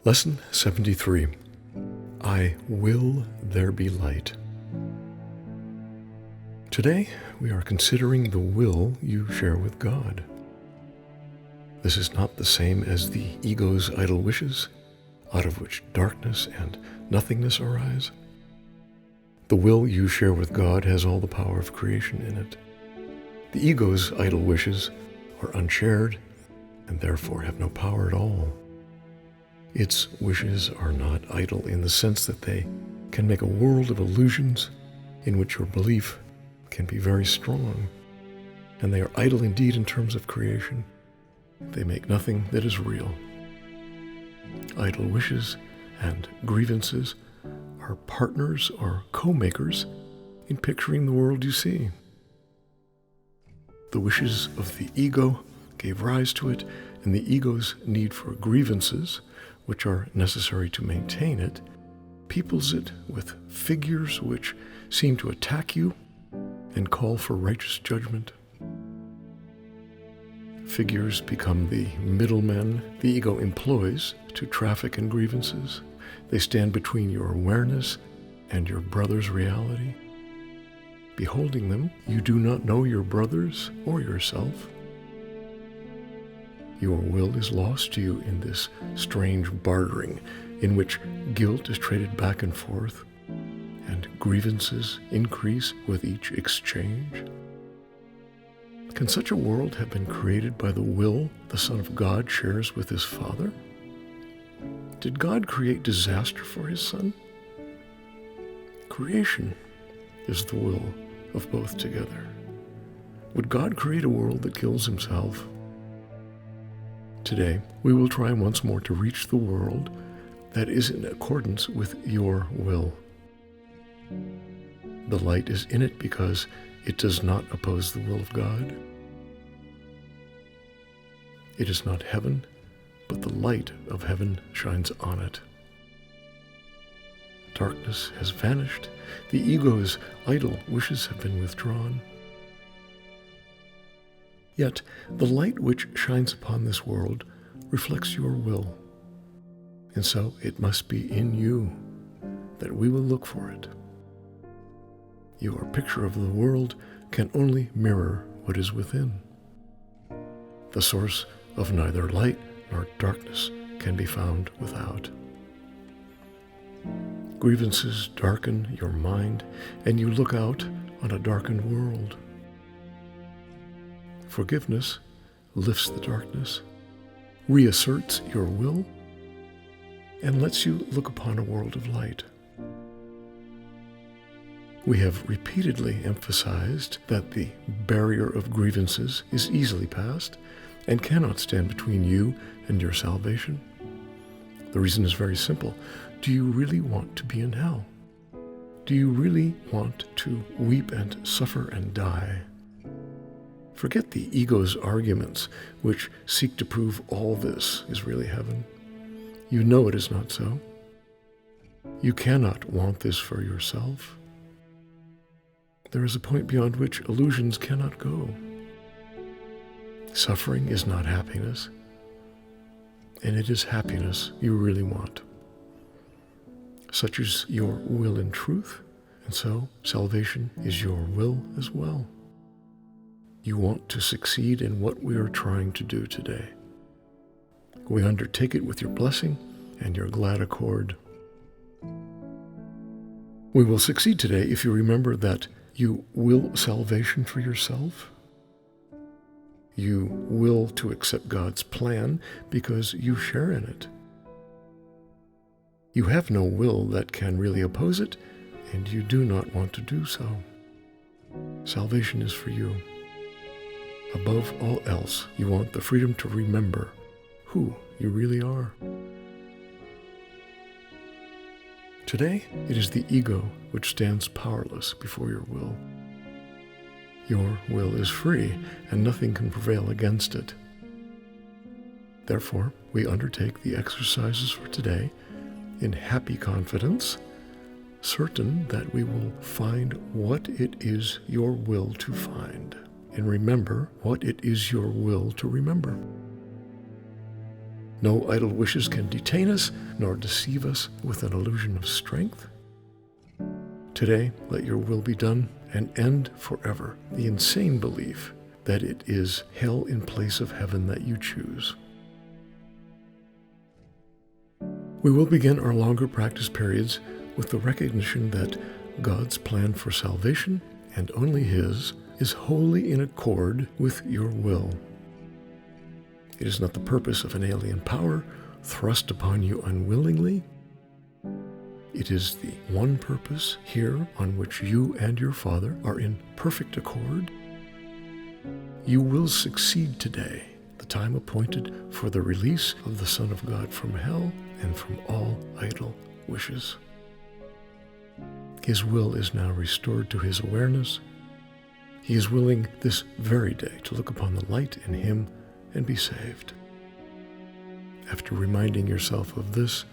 Lesson 73. I will there be light. Today, we are considering the will you share with God. This is not the same as the ego's idle wishes, out of which darkness and nothingness arise. The will you share with God has all the power of creation in it. The ego's idle wishes are unshared and therefore have no power at all. Its wishes are not idle in the sense that they can make a world of illusions in which your belief can be very strong, and they are idle indeed in terms of creation. They make nothing that is real. Idle wishes and grievances are partners or co-makers in picturing the world you see. The wishes of the ego gave rise to it, and the ego's need for grievances, which are necessary to maintain it, peoples it with figures which seem to attack you and call for righteous judgment. Figures become the middlemen the ego employs to traffic in grievances. They stand between your awareness and your brother's reality. Beholding them, you do not know your brothers or yourself. Your will is lost to you in this strange bartering in which guilt is traded back and forth and grievances increase with each exchange. Can such a world have been created by the will the Son of God shares with his Father? Did God create disaster for his Son? Creation is the will of both together. Would God create a world that kills himself? Today, we will try once more to reach the world that is in accordance with your will. The light is in it because it does not oppose the will of God. It is not heaven, but the light of heaven shines on it. Darkness has vanished. The ego's idle wishes have been withdrawn. Yet the light which shines upon this world reflects your will, and so it must be in you that we will look for it. Your picture of the world can only mirror what is within. The source of neither light nor darkness can be found without. Grievances darken your mind, and you look out on a darkened world. Forgiveness lifts the darkness, reasserts your will, and lets you look upon a world of light. We have repeatedly emphasized that the barrier of grievances is easily passed and cannot stand between you and your salvation. The reason is very simple. Do you really want to be in hell? Do you really want to weep and suffer and die? Forget the ego's arguments, which seek to prove all this is really heaven. You know it is not so. You cannot want this for yourself. There is a point beyond which illusions cannot go. Suffering is not happiness, and it is happiness you really want. Such is your will in truth, and so salvation is your will as well. You want to succeed in what we are trying to do today. We undertake it with your blessing and your glad accord. We will succeed today if you remember that you will salvation for yourself. You will to accept God's plan because you share in it. You have no will that can really oppose it, and you do not want to do so. Salvation is for you. Above all else, you want the freedom to remember who you really are. Today, it is the ego which stands powerless before your will. Your will is free, and nothing can prevail against it. Therefore, we undertake the exercises for today in happy confidence, certain that we will find what it is your will to find, and remember what it is your will to remember. No idle wishes can detain us, nor deceive us with an illusion of strength. Today, let your will be done and end forever the insane belief that it is hell in place of heaven that you choose. We will begin our longer practice periods with the recognition that God's plan for salvation, and only His, is wholly in accord with your will. It is not the purpose of an alien power thrust upon you unwillingly. It is the one purpose here on which you and your Father are in perfect accord. You will succeed today, the time appointed for the release of the Son of God from hell and from all idle wishes. His will is now restored to his awareness. He is willing this very day to look upon the light in him and be saved. After reminding yourself of this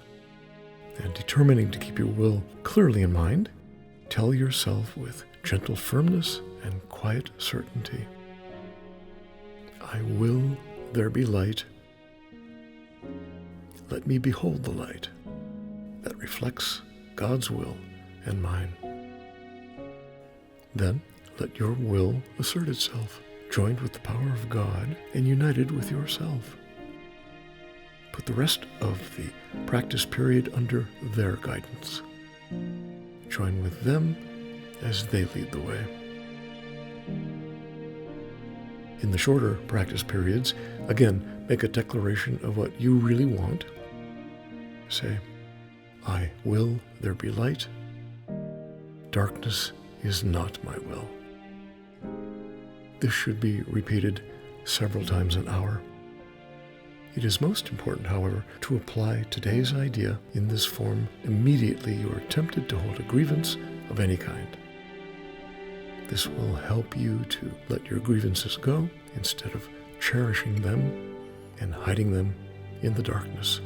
and determining to keep your will clearly in mind, tell yourself with gentle firmness and quiet certainty, I will there be light. Let me behold the light that reflects God's will and mine. Then let your will assert itself, joined with the power of God and united with yourself. Put the rest of the practice period under their guidance. Join with them as they lead the way. In the shorter practice periods, again, make a declaration of what you really want. Say, I will there be light. Darkness is not my will. This should be repeated several times an hour. It is most important, however, to apply today's idea in this form immediately you are tempted to hold a grievance of any kind. This will help you to let your grievances go instead of cherishing them and hiding them in the darkness.